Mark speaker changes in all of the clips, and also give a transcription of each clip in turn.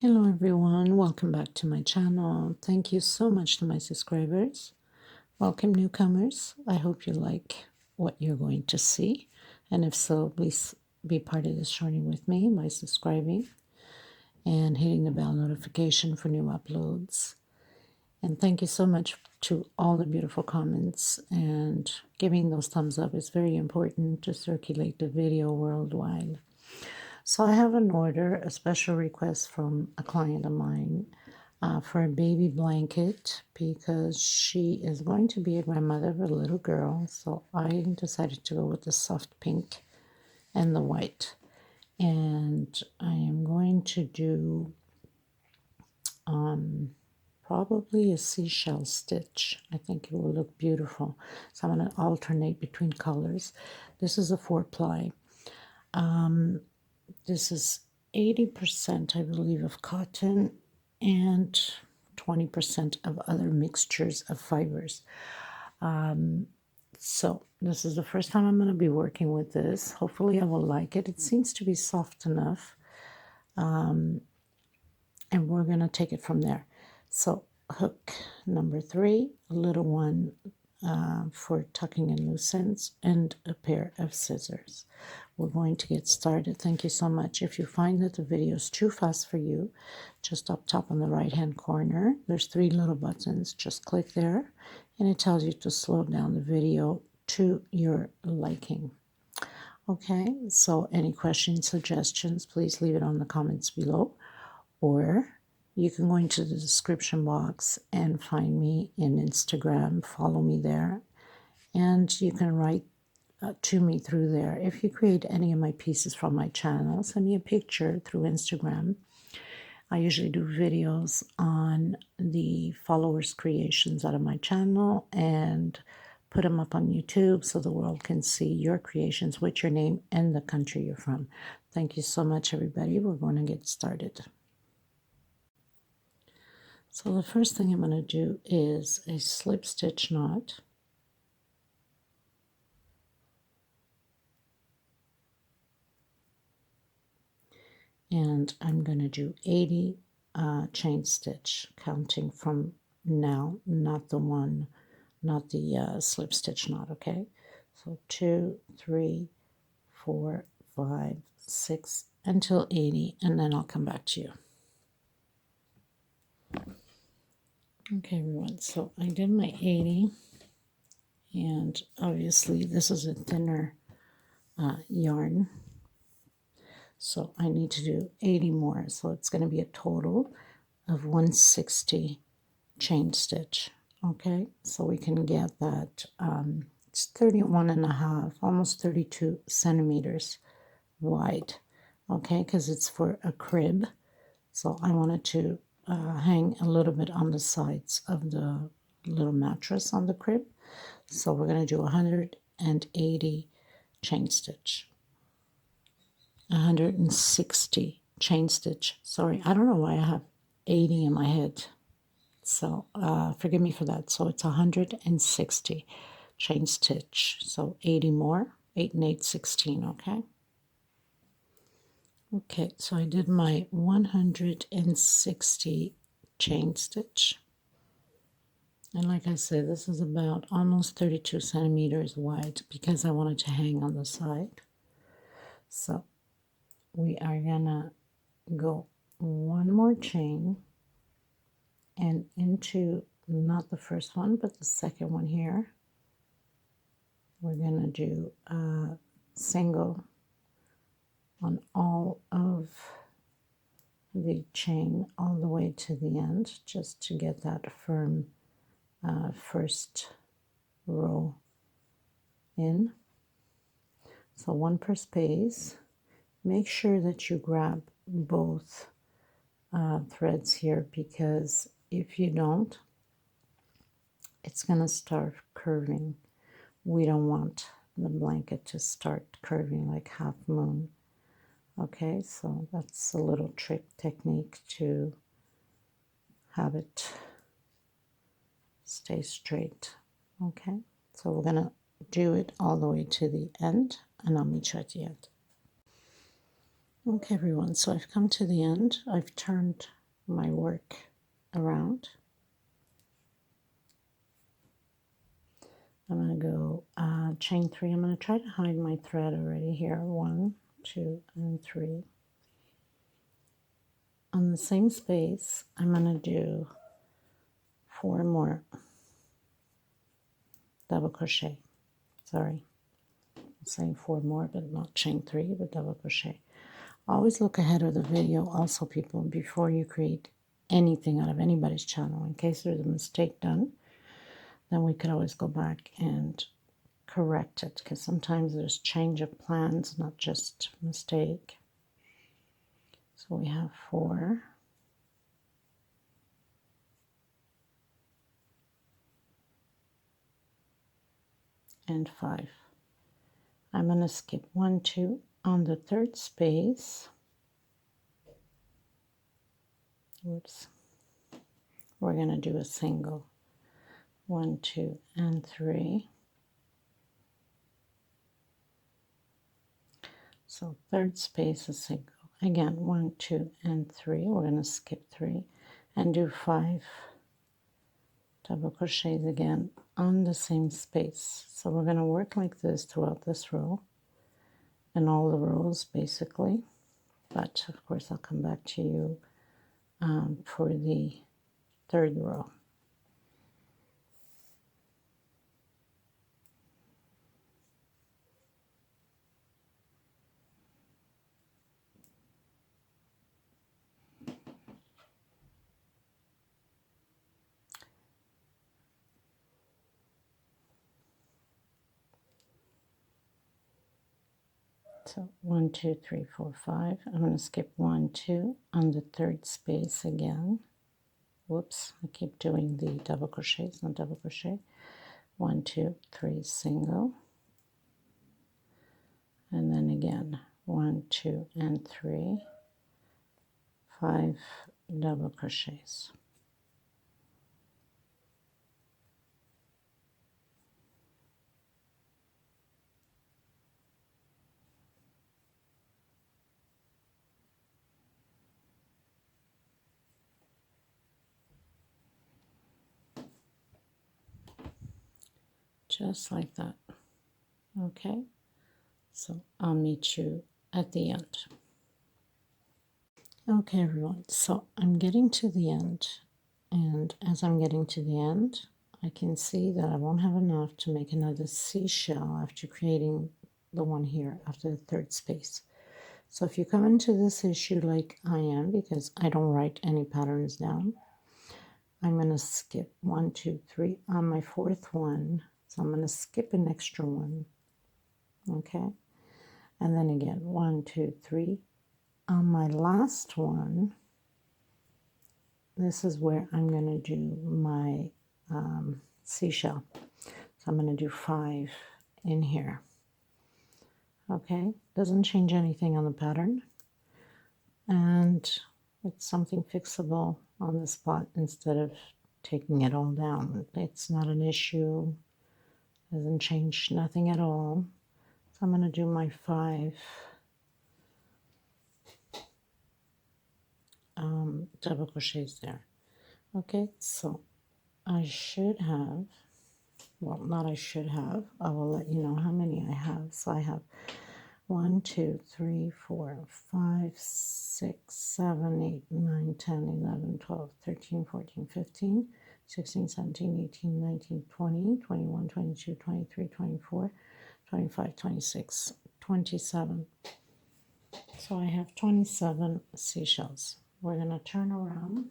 Speaker 1: Hello everyone, welcome back to my channel. Thank you so much to my subscribers. Welcome newcomers. I hope you like what you're going to see. And if so, please be part of this journey with me by subscribing and hitting the bell notification for new uploads. And thank you so much to all the beautiful comments, and giving those thumbs up is very important to circulate the video worldwide. So I have an order, a special request from a client of mine for a baby blanket because she is going to be a grandmother of a little girl. So I decided to go with the soft pink and the white. And I am going to do probably a seashell stitch. I think it will look beautiful. So I'm going to alternate between colors. This is a 4-ply. This is 80%, I believe, of cotton and 20% of other mixtures of fibers. So this is the first time I'm going to be working with this. Hopefully I will like it. It seems to be soft enough. And we're going to take it from there. So hook number 3, a little one for tucking in loose ends, and a pair of scissors. We're going to get started. Thank you so much. If you find that the video is too fast for you, just up top on the right hand corner, there's 3 little buttons. Just click there and it tells you to slow down the video to your liking. Okay, so any questions, suggestions, please leave it on the comments below, or you can go into the description box and find me in Instagram. Follow me there, and you can write to me through there. If you create any of my pieces from my channel, send me a picture through Instagram. I usually do videos on the followers' creations out of my channel and put them up on YouTube so the world can see your creations with your name and the country you're from. Thank you so much, everybody. We're going to get started. So the first thing I'm going to do is a slip stitch knot. And I'm going to do 80 chain stitch, counting from now, not the slip stitch knot, okay? So 2, 3, 4, 5, 6, until 80, and then I'll come back to you. Okay, everyone, so I did my 80, and obviously this is a thinner yarn. So I need to do 80 more. So it's going to be a total of 160 chain stitch. Okay, so we can get that. It's 31.5, almost 32 centimeters wide. Okay, because it's for a crib. So I wanted to hang a little bit on the sides of the little mattress on the crib. So we're going to do 180 chain stitch. 160 chain stitch. Sorry, I don't know why I have 80 in my head. So forgive me for that. So it's 160 chain stitch. So 80 more, 8 and 8, 16, okay? Okay, so I did my 160 chain stitch. And like I said, this is about almost 32 centimeters wide because I wanted to hang on the side. So we are gonna go one more chain and into not the first one but the second one here. We're gonna do a single on all of the chain all the way to the end, just to get that firm first row in. So one per space. Make sure that you grab both threads here, because if you don't, it's going to start curving. We don't want the blanket to start curving like half moon. Okay, so that's a little trick technique to have it stay straight. Okay, so we're going to do it all the way to the end, and I'll meet you at the end. Okay, everyone, so I've come to the end. I've turned my work around. I'm going to go chain 3. I'm going to try to hide my thread already here. 1, 2, and 3. On the same space, I'm going to do 4 more double crochet. Sorry, I'm saying 4 more, but not chain 3, but double crochet. Always look ahead of the video also, people, before you create anything out of anybody's channel. In case there's a mistake done, then we could always go back and correct it, because sometimes there's change of plans, not just mistake. So we have 4. And 5. I'm going to skip 1, 2 on the 3rd space. Oops. We're going to do a single. 1, 2, and 3. So 3rd space is single. Again, 1, 2, and 3. We're going to skip 3 and do 5 double crochets again on the same space. So we're going to work like this throughout this row and all the rows basically. But of course I'll come back to you for the 3rd row. So 1, 2, 3, 4, 5. I'm going to skip 1, 2 on the 3rd space again. Whoops, I keep doing the double crochets, not double crochet. 1, 2, 3, single. And then again, 1, 2, and 3. 5 double crochets. Just like that. Okay, so I'll meet you at the end. Okay, everyone, so I'm getting to the end, and as I'm getting to the end, I can see that I won't have enough to make another seashell after creating the one here after the 3rd space. So if you come into this issue like I am, because I don't write any patterns down, I'm going to skip 1, 2, 3 on my 4th one. So I'm going to skip an extra one. Okay. And then again, 1, 2, 3. On my last one, this is where I'm going to do my seashell. So I'm going to do 5 in here. Okay. Doesn't change anything on the pattern. And it's something fixable on the spot instead of taking it all down. It's not an issue. Doesn't change nothing at all. So I'm going to do my 5 double crochets there. Okay, so I should have, well, not I should have, I will let you know how many I have. So I have 1, 2, 3, 4, 5, 6, 7, 8, 9, 10, 11, 12, 13, 14, 15, 16, 17, 18, 19, 20, 21, 22, 23, 24, 25, 26, 27. So I have 27 seashells. We're going to turn around.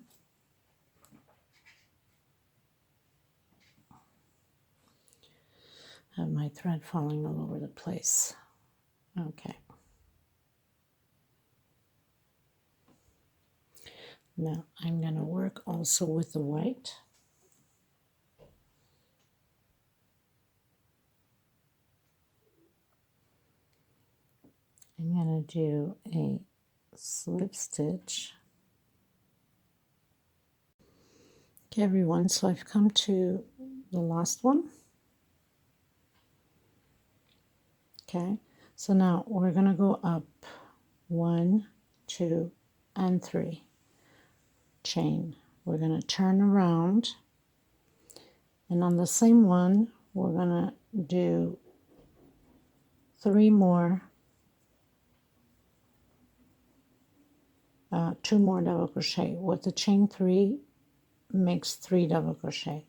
Speaker 1: Have my thread falling all over the place. Okay. Now I'm going to work also with the white. I'm going to do a slip stitch. Okay, everyone, so I've come to the last one. Okay, so now we're going to go up 1, 2, and 3. Chain. We're going to turn around, and on the same one we're going to do 3 more, 2 more double crochet. With the chain 3 makes 3 double crochet.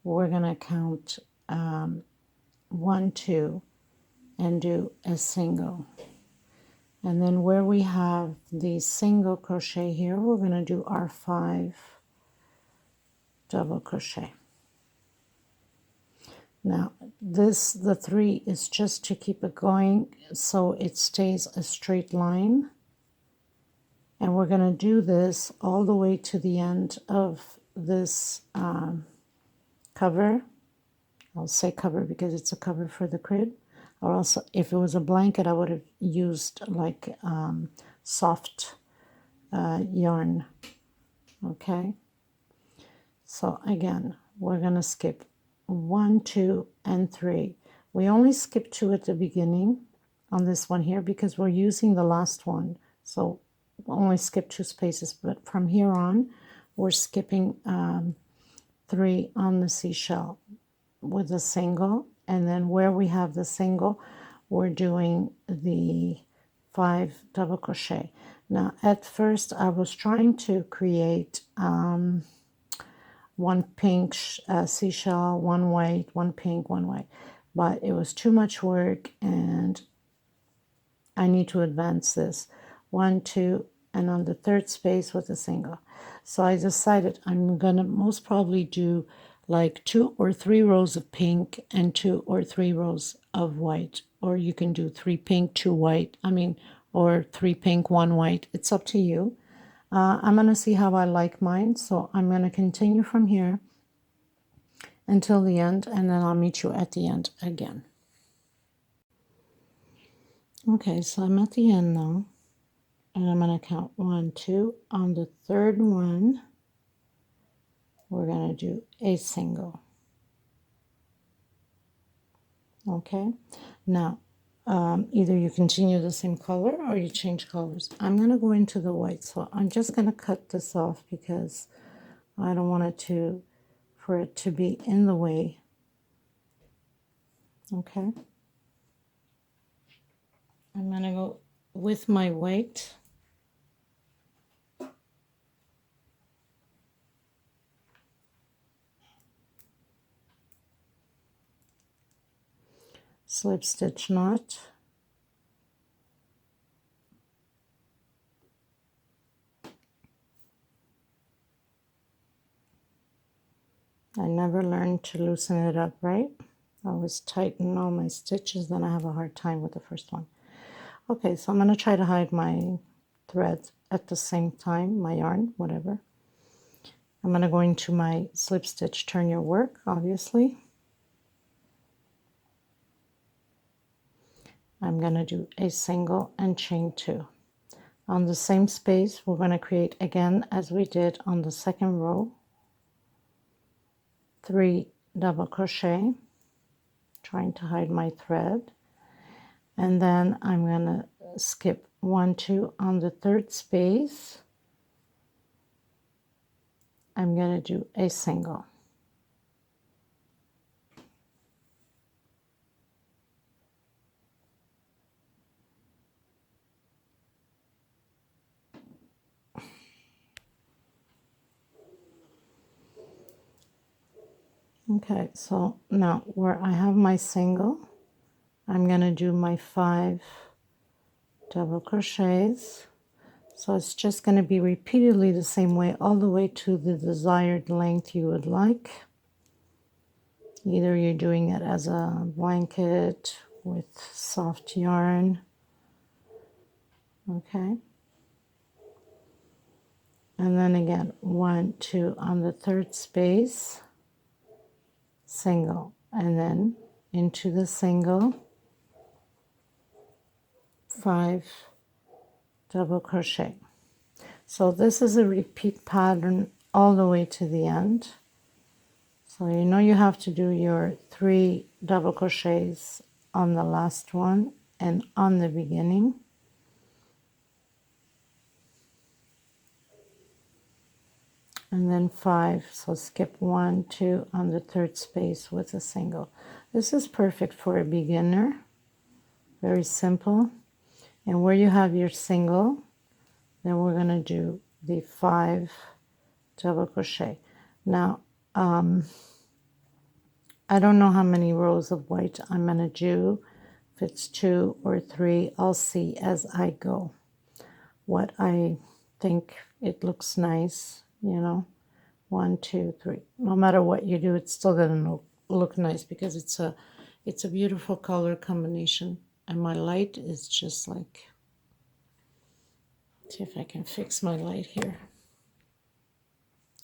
Speaker 1: We're going to count 1, 2, and do a single. And then where we have the single crochet here, we're going to do our 5 double crochet. Now the 3 is just to keep it going so it stays a straight line, and we're going to do this all the way to the end of this cover. I'll say cover because it's a cover for the crib. Or also, if it was a blanket, I would have used like soft yarn. Okay, so again, we're going to skip 1, 2, and 3. We only skip 2 at the beginning on this one here because we're using the last one. So we'll only skip 2 spaces, but from here on, we're skipping 3 on the seashell with a single, and then where we have the single, we're doing the 5 double crochet. Now at first I was trying to create 1 pink seashell, 1 white, 1 pink, 1 white, but it was too much work and I need to advance this 1, 2, and on the 3rd space with a single. So I decided I'm gonna most probably do like 2 or 3 rows of pink and 2 or 3 rows of white, or you can do 3 pink, 2 white, or 3 pink, 1 white. It's up to you. I'm going to see how I like mine, so I'm going to continue from here until the end, and then I'll meet you at the end again. Okay, so I'm at the end now, and I'm going to count 1, 2. On the 3rd one, we're going to do a single. Okay, now either you continue the same color or you change colors. I'm going to go into the white, so I'm just going to cut this off because I don't want it for it to be in the way. Okay, I'm going to go with my white. Slip stitch knot, I never learned to loosen it up right. I always tighten all my stitches, then I have a hard time with the first one. Okay, so I'm going to try to hide my thread at the same time, my yarn, whatever. I'm going to go into my slip stitch, turn your work, obviously. I'm going to do a single and chain 2. On the same space, we're going to create again as we did on the 2nd row, 3 double crochet, trying to hide my thread, and then I'm going to skip 1, 2 on the 3rd space. I'm going to do a single. Okay, so now where I have my single, I'm going to do my 5 double crochets. So it's just going to be repeatedly the same way all the way to the desired length you would like. Either you're doing it as a blanket with soft yarn. Okay. And then again, 1, 2 on the 3rd space, single, and then into the single, 5 double crochet. So this is a repeat pattern all the way to the end. So you know you have to do your 3 double crochets on the last one and on the beginning. and then 5. So skip 1, 2 on the third space with a single. This is perfect for a beginner. Very simple. And where you have your single, then we're going to do the 5 double crochet. Now, I don't know how many rows of white I'm going to do. If it's 2 or 3, I'll see as I go what I think it looks nice, you know. 1, 2, 3. No matter what you do, it's still going to look nice because it's a beautiful color combination. And my light is just like, see if I can fix my light here.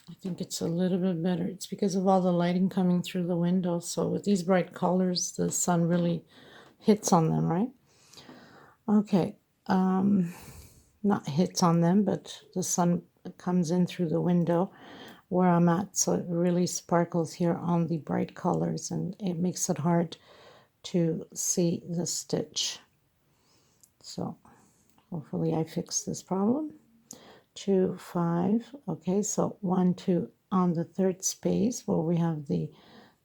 Speaker 1: I think it's a little bit better. It's because of all the lighting coming through the window. So with these bright colors, the sun really hits on them, right? Okay. Not hits on them, but the sun comes in through the window where I'm at. So it really sparkles here on the bright colors, and it makes it hard to see the stitch. So hopefully I fixed this problem. 2, 5. Okay, so 1, 2 on the third space where we have the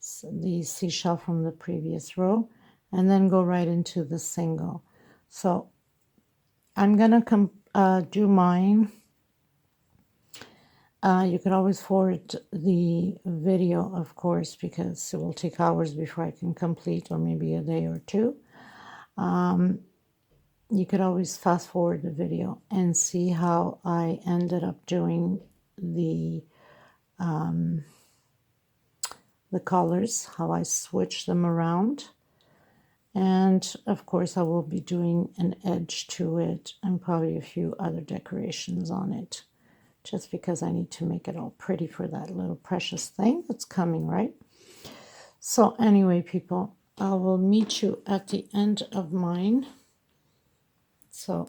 Speaker 1: seashell from the previous row, and then go right into the single. So I'm gonna do mine. You could always forward the video, of course, because it will take hours before I can complete, or maybe a day or two. You could always fast forward the video and see how I ended up doing the colors, how I switch them around. And of course I will be doing an edge to it and probably a few other decorations on it, just because I need to make it all pretty for that little precious thing that's coming, right? So anyway, people, I will meet you at the end of mine. So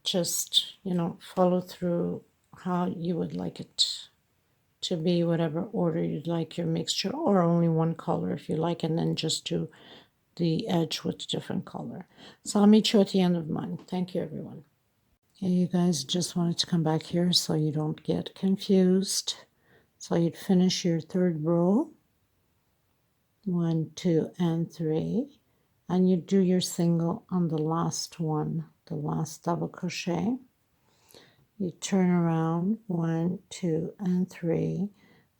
Speaker 1: just, you know, follow through how you would like it to be, whatever order you'd like your mixture, or only one color if you like, and then just do the edge with a different color. So I'll meet you at the end of mine. Thank you, everyone. Okay, you guys, just wanted to come back here so you don't get confused. So you'd finish your third row, 1, 2, and 3, and you do your single on the last one, the last double crochet. You turn around, 1, 2, and 3,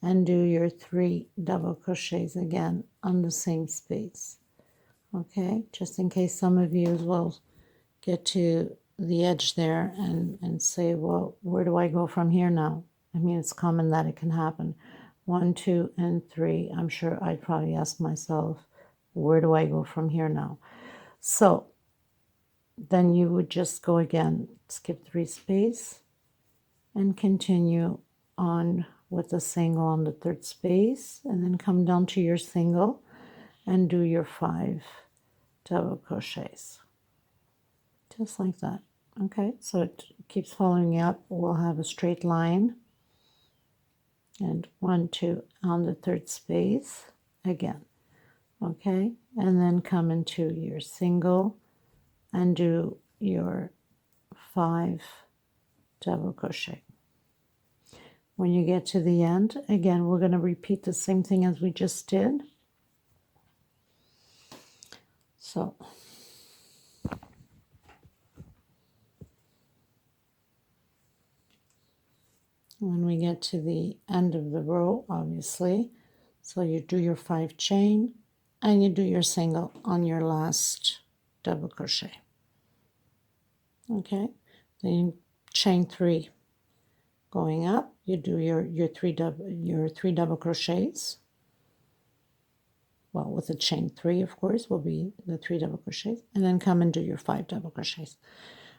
Speaker 1: and do your 3 double crochets again on the same space. Okay, just in case some of you will get to the edge there and say, well, where do I go from here now? I mean, it's common that it can happen. 1, 2, and 3. I'm sure I'd probably ask myself, where do I go from here now? So then you would just go again, skip 3 space, and continue on with a single on the third space, and then come down to your single and do your 5 double crochets, just like that. Okay, so it keeps following up. We'll have a straight line, and 1, 2 on the third space again. Okay, and then come into your single and do your 5 double crochet. When you get to the end, again, we're going to repeat the same thing as we just did. So when we get to the end of the row, obviously, so you do your 5 chain and you do your single on your last double crochet. Okay, then you chain 3 going up, you do your 3 double crochets. Well, with a chain 3, of course, will be the 3 double crochets, and then come and do your 5 double crochets.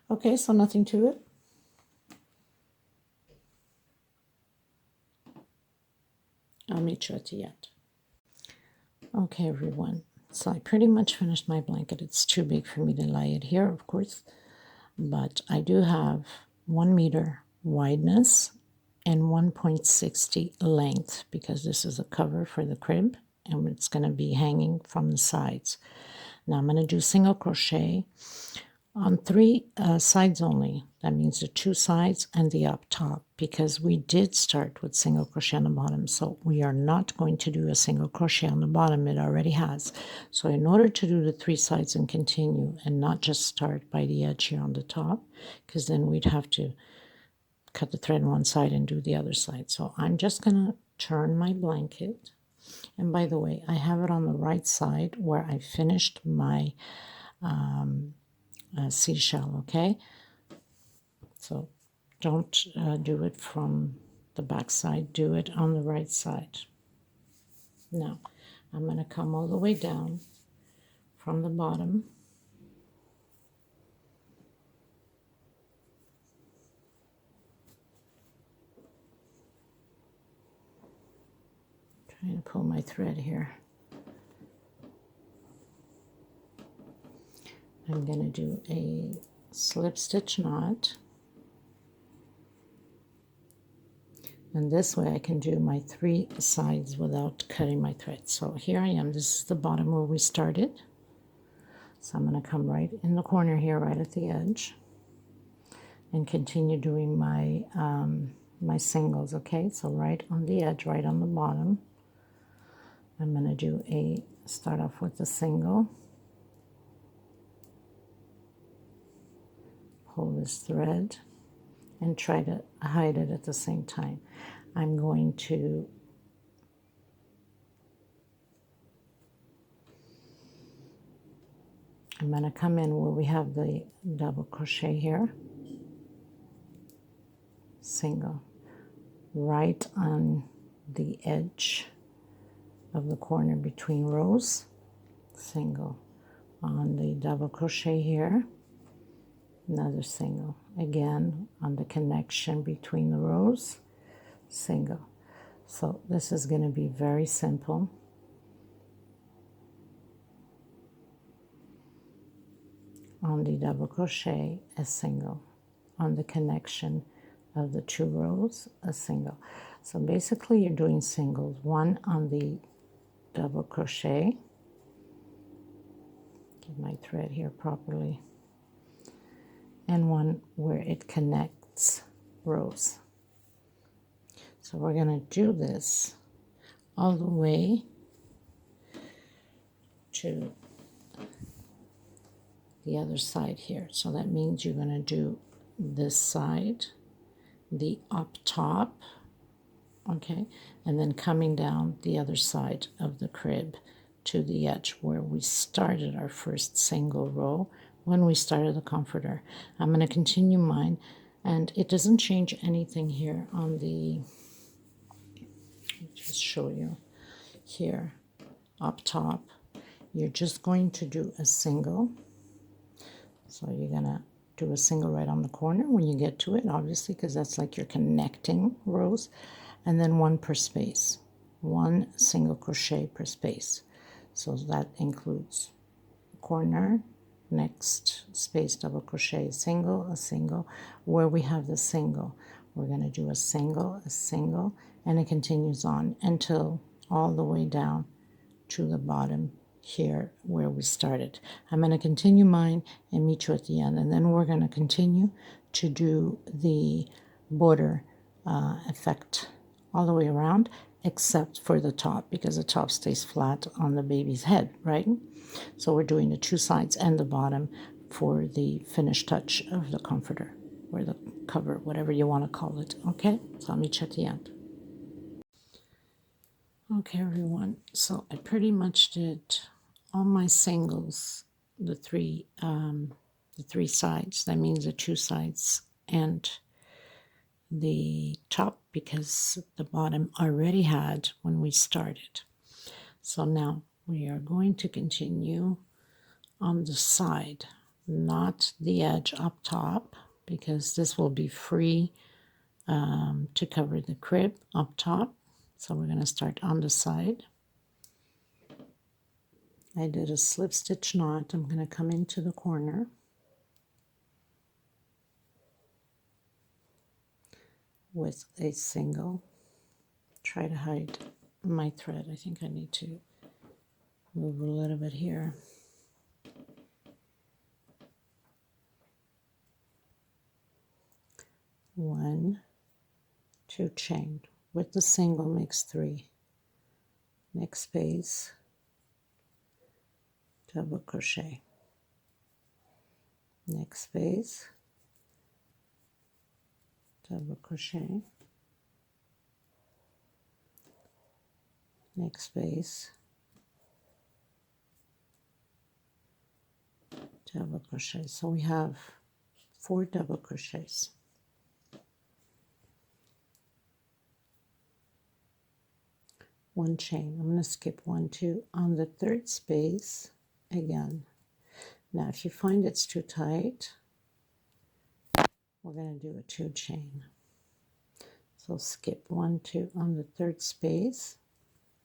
Speaker 1: Okay, so nothing to it. I'll meet you at the end. Okay, everyone. So I pretty much finished my blanket. It's too big for me to lie it here, of course, but I do have 1 meter wideness and 1.60 length, because this is a cover for the crib and it's going to be hanging from the sides. Now I'm going to do single crochet on three sides only. That means the two sides and the up top, because we did start with single crochet on the bottom, so we are not going to do a single crochet on the bottom. It already has. So in order to do the three sides and continue, and not just start by the edge here on the top, because then we'd have to cut the thread on one side and do the other side. So I'm just gonna turn my blanket, and by the way, I have it on the right side where I finished my seashell, okay? So don't do it from the back side, do it on the right side. Now I'm going to come all the way down from the bottom, trying to pull my thread here. I'm going to do a slip stitch knot, and this way I can do my three sides without cutting my thread. So here I am, this is the bottom where we started. So I'm going to come right in the corner here, right at the edge, and continue doing my my singles. Okay, so right on the edge, right on the bottom, I'm going to do a start off with a single, pull this thread, and try to hide it at the same time. I'm going to come in where we have the double crochet here, single, right on the edge of the corner between rows, single, on the double crochet here, another single, again on the connection between the rows, single. So this is going to be very simple. On the double crochet, a single, on the connection of the two rows, a single. So basically you're doing singles, one on the double crochet, get my thread here properly, and one where it connects rows. So we're going to do this all the way to the other side here. So that means you're going to do this side, the up top, okay, and then coming down the other side of the crib to the edge where we started our first single row when we started the comforter. I'm going to continue mine, and it doesn't change anything here on the, let me just show you here, up top. You're just going to do a single. So you're going to do a single right on the corner when you get to it, obviously, because that's like you're connecting rows, and then one per space, one single crochet per space. So that includes corner, next space, double crochet, a single. Where we have the single, we're going to do a single, and it continues on until all the way down to the bottom here where we started. I'm going to continue mine and meet you at the end, and then we're going to continue to do the border effect all the way around, except for the top, because the top stays flat on the baby's head, right? So we're doing the two sides and the bottom for the finished touch of the comforter, or the cover, whatever you want to call it. Okay, so I'll meet you at the end. Okay, everyone, so I pretty much did all my singles, the three sides. That means the two sides and the top, because the bottom already had when we started. So now we are going to continue on the side, not the edge up top, because this will be free to cover the crib up top. So we're going to start on the side. I did a slip stitch knot. I'm going to come into the corner with a single. Try to hide my thread. I think I need to move a little bit here. 1, 2 chain. With the single makes 3. Next space, double crochet. Next space, double crochet. Next space, double crochet. So we have 4 double crochets. One chain. I'm going to skip 1, 2 on the third space again. Now if you find it's too tight, we're going to do a 2 chain. So skip 1, 2 on the third space.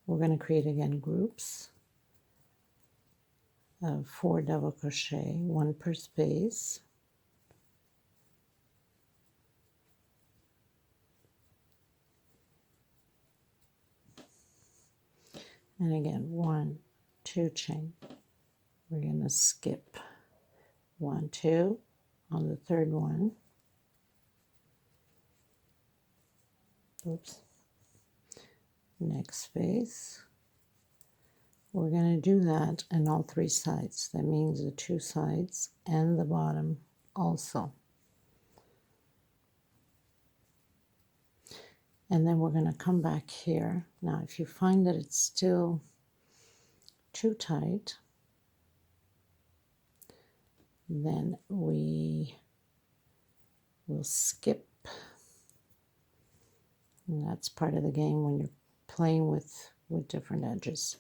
Speaker 1: We're going to create again groups of 4 double crochet, 1 per space. And again, 1, 2 chain. We're going to skip 1, 2 on the third one. Oops. Next space. We're going to do that on all 3 sides. That means the 2 sides and the bottom also. And then we're going to come back here. Now, if you find that it's still too tight, then we will skip. And that's part of the game when you're playing with different edges.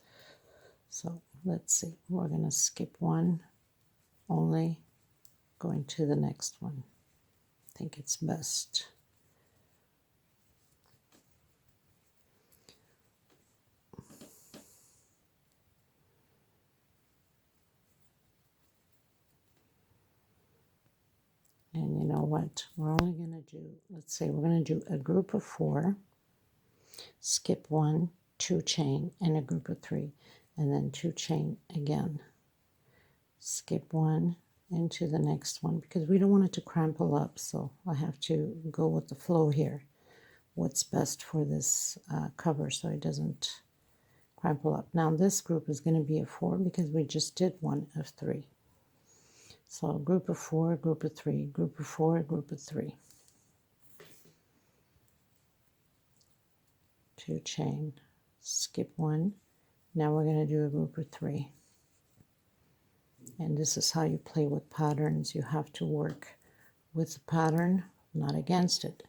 Speaker 1: So let's see, we're going to skip 1, only going to the next one. I think it's best. And you know what? We're only going to do, let's say we're going to do a group of 4, skip 1, 2 chain, and a group of 3, and then 2 chain again. Skip 1 into the next one because we don't want it to crumple up, so I have to go with the flow here. What's best for this cover so it doesn't crumple up. Now this group is going to be a 4 because we just did 1 of 3. So group of 4, group of 3, group of 4, group of 3. 2 chain, skip 1. Now we're going to do a group of 3. And this is how you play with patterns. You have to work with the pattern, not against it.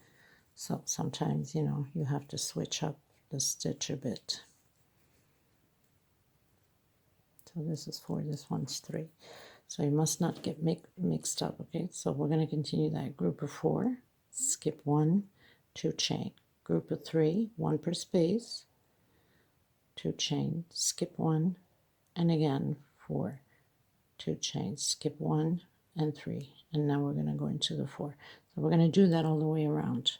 Speaker 1: So sometimes, you know, you have to switch up the stitch a bit. So this is 4, this one's 3. So you must not get mixed up, okay? So we're going to continue that group of 4, skip 1, 2 chain, group of 3, 1 per space, 2 chain, skip 1, and again 4, 2 chains, skip 1 and 3, and now we're going to go into the 4. So we're going to do that all the way around.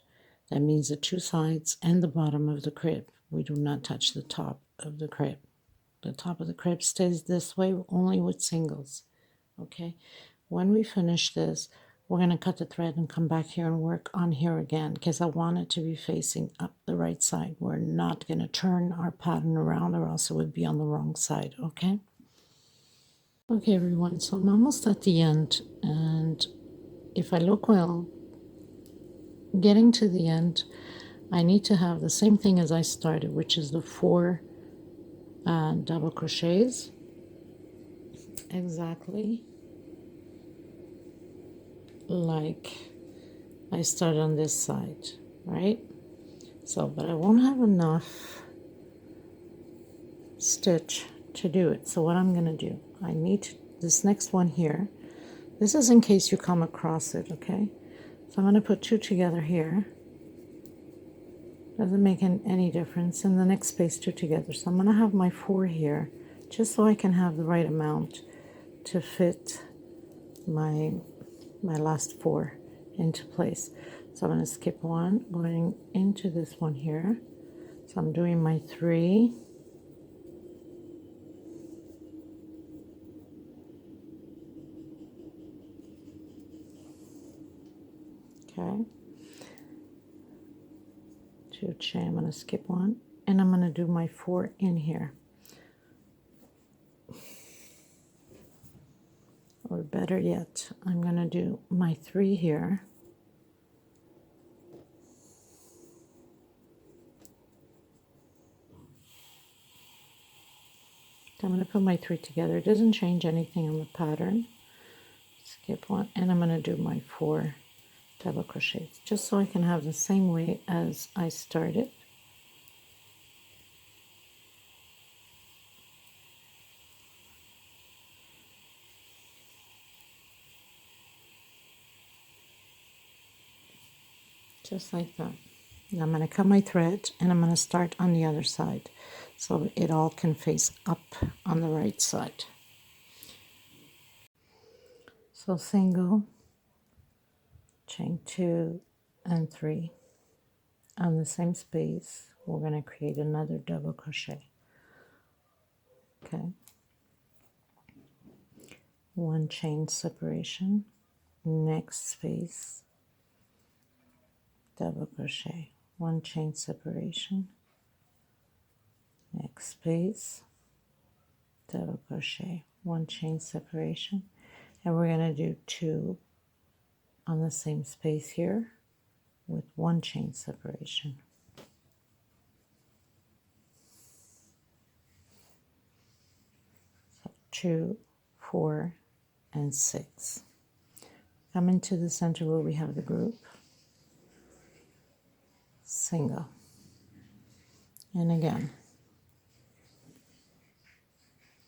Speaker 1: That means the 2 sides and the bottom of the crib. We do not touch the top of the crib. The top of the crib stays this way only with singles. Okay, when we finish this, we're going to cut the thread and come back here and work on here again because I want it to be facing up the right side. We're not going to turn our pattern around or else it would be on the wrong side, okay? Okay, everyone, so I'm almost at the end, and if I look well, getting to the end, I need to have the same thing as I started, which is the 4 double crochets. Exactly like I started on this side, right? So, but I won't have enough stitch to do it. So what I'm going to do, I need this next one here. This is in case you come across it, okay? So I'm going to put 2 together here. Doesn't make any difference. In the next space, 2 together. So I'm going to have my 4 here, just so I can have the right amount to fit my last 4 into place. So I'm going to skip 1, going into this one here. So I'm doing my 3. Okay. 2 chain. I'm going to skip one, and I'm going to do my 4 in here, or better yet, I'm going to do my 3 here, I'm going to put my 3 together. It doesn't change anything on the pattern. Skip one, and I'm going to do my 4 double crochets just so I can have the same way as I started. Just like that. Now I'm going to cut my thread, and I'm going to start on the other side so it all can face up on the right side. So single, chain 2 and 3 on the same space. We're going to create another double crochet. Okay, 1 chain separation, next space, double crochet, 1 chain separation, next space, double crochet, 1 chain separation, and we're going to do 2 on the same space here with 1 chain separation. So 2, 4, and 6. Come into the center where we have the group, single, and again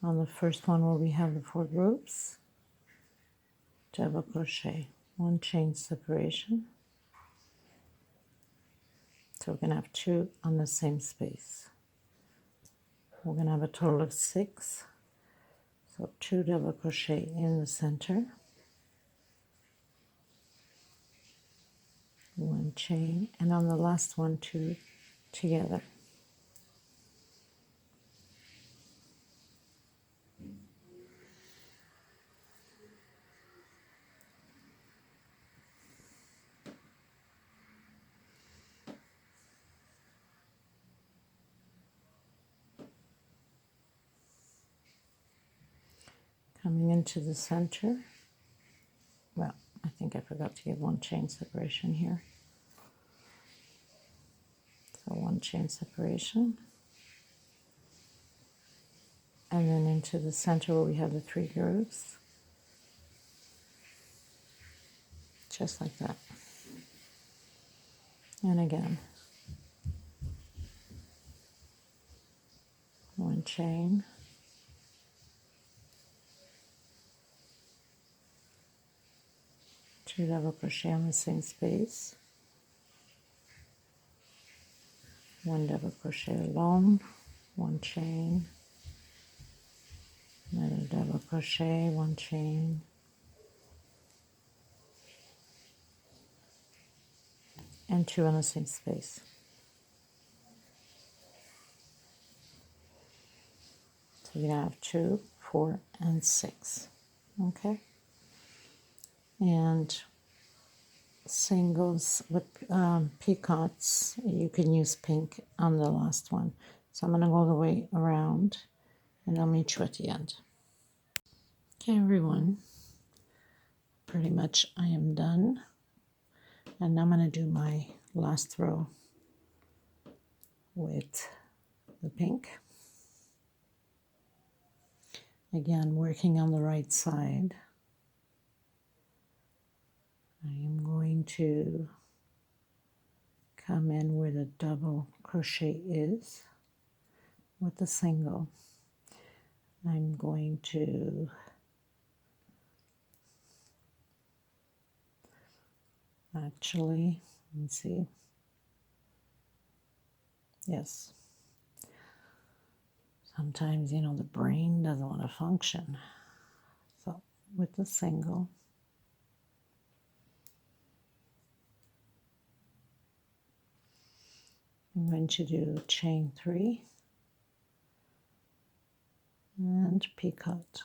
Speaker 1: on the first one where we have the 4 groups, double crochet, 1 chain separation. So we're going to have 2 on the same space. We're going to have a total of 6. So 2 double crochet in the center, 1 chain, and on the last one 2 together. Coming into the center, well, I think I forgot to give 1 chain separation here. So 1 chain separation, and then into the center where we have the 3 grooves, just like that. And again, 1 chain, two double crochet on the same space, 1 double crochet alone, 1 chain, another double crochet, 1 chain, and 2 on the same space. So you're going to have 2, 4, and 6. Okay? And singles with peacocks, you can use pink on the last one. So I'm going to go the way around, and I'll meet you at the end. Okay, everyone. Pretty much I am done. And I'm going to do my last row with the pink. Again, working on the right side. I am going to come in where the double crochet is with the single. I'm going to actually, let me see. Yes. Sometimes, you know, the brain doesn't want to function. So with the single, I'm going to do chain 3 and picot.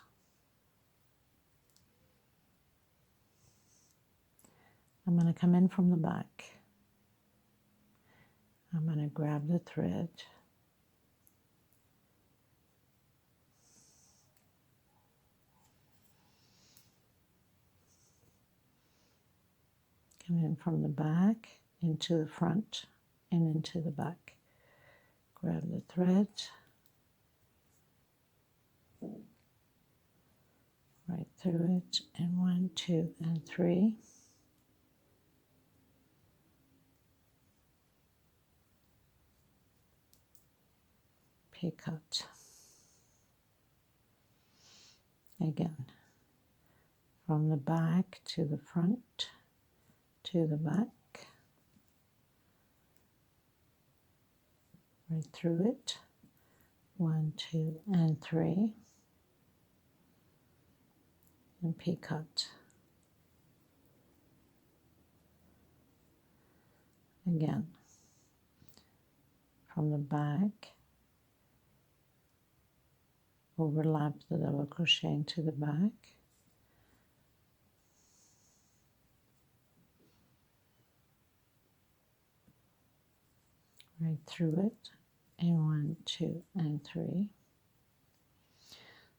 Speaker 1: I'm going to come in from the back. I'm going to grab the thread. Come in from the back into the front and into the back. Grab the thread. Right through it, and 1, 2, and 3. Picot. Again, from the back to the front to the back. Right through it. 1, 2, and 3. And picot. Again, from the back, overlap the double crochet into the back. Right through it, and 1, 2, and 3.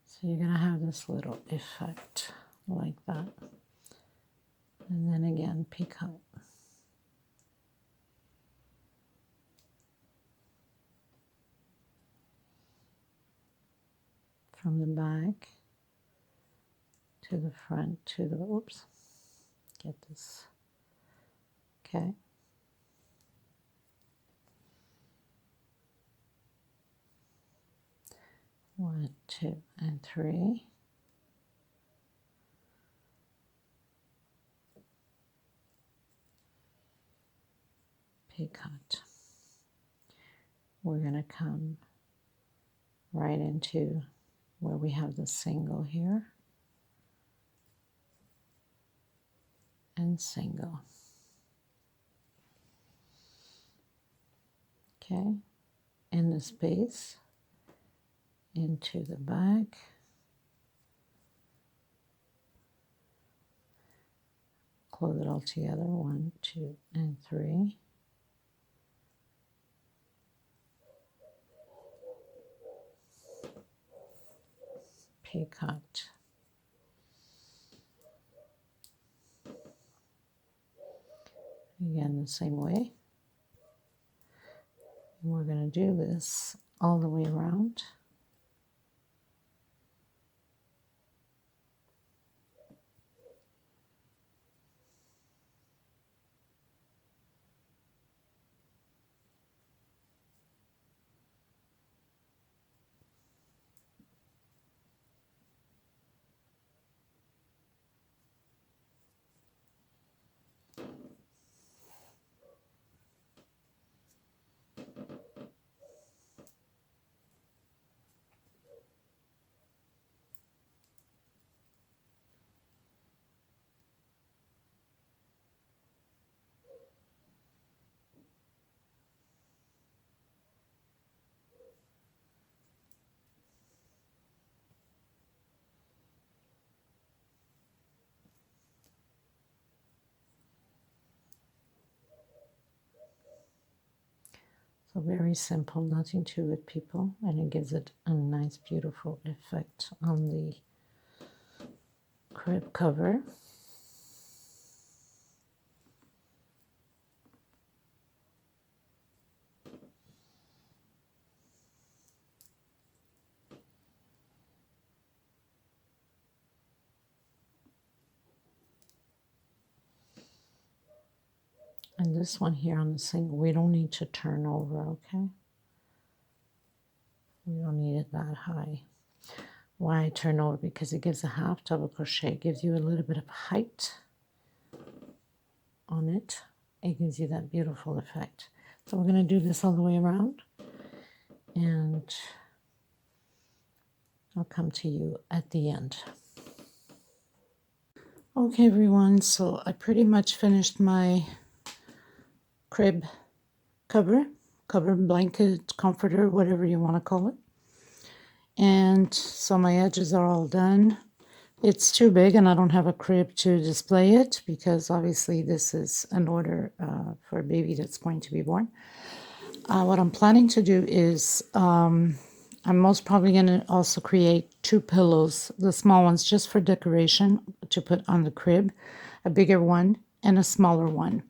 Speaker 1: So you're going to have this little effect like that. And then again, picot. From the back to the front to the, oops, get this, okay. One, 2, and 3. Picot. We're going to come right into where we have the single here and single. Okay, in the space, into the back, close it all together, 1, 2, and 3. Picot. Again, the same way. And we're going to do this all the way around. So very simple, nothing to it, people, and it gives it a nice, beautiful effect on the crib cover. And this one here on the single, we don't need to turn over, okay? We don't need it that high. Why I turn over? Because it gives a half double crochet. It gives you a little bit of height on it. It gives you that beautiful effect. So we're going to do this all the way around. And I'll come to you at the end. Okay, everyone. So I pretty much finished my crib cover, blanket, comforter, whatever you want to call it. And so my edges are all done. It's too big and I don't have a crib to display it because obviously this is an order for a baby that's going to be born. what I'm planning to do is I'm most probably going to also create 2 pillows, the small ones just for decoration to put on the crib, a bigger one and a smaller one.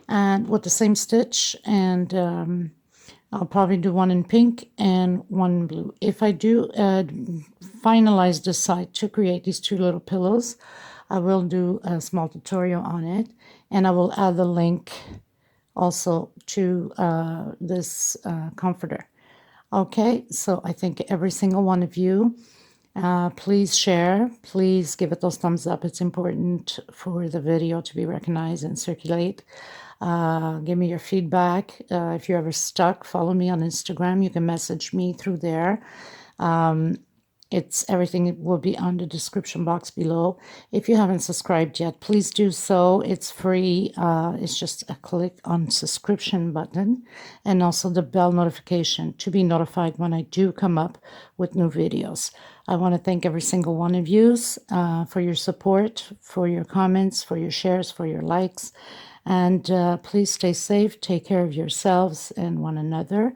Speaker 1: And with the same stitch, and I'll probably do one in pink and one in blue. If I do finalize, decide to create these 2 little pillows, I will do a small tutorial on it, and I will add the link also to this comforter. Okay, so I thank every single one of you. Please share. Please give it those thumbs up. It's important for the video to be recognized and circulate. Give me your feedback. If you're ever stuck, follow me on Instagram. You can message me through there. It's everything will be on the description box below. If you haven't subscribed yet, please do so. It's free. It's just a click on subscription button, and also the bell notification to be notified when I do come up with new videos. I want to thank every single one of you for your support, for your comments, for your shares, for your likes. And please stay safe, take care of yourselves and one another.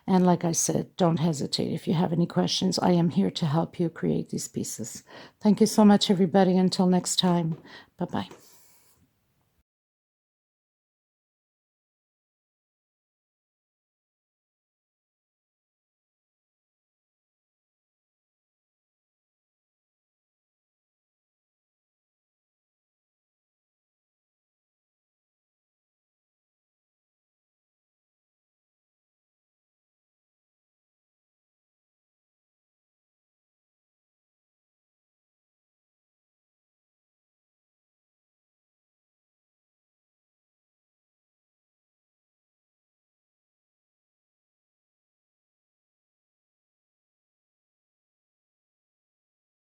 Speaker 1: And like I said, don't hesitate. If you have any questions, I am here to help you create these pieces. Thank you so much, everybody. Until next time, bye-bye.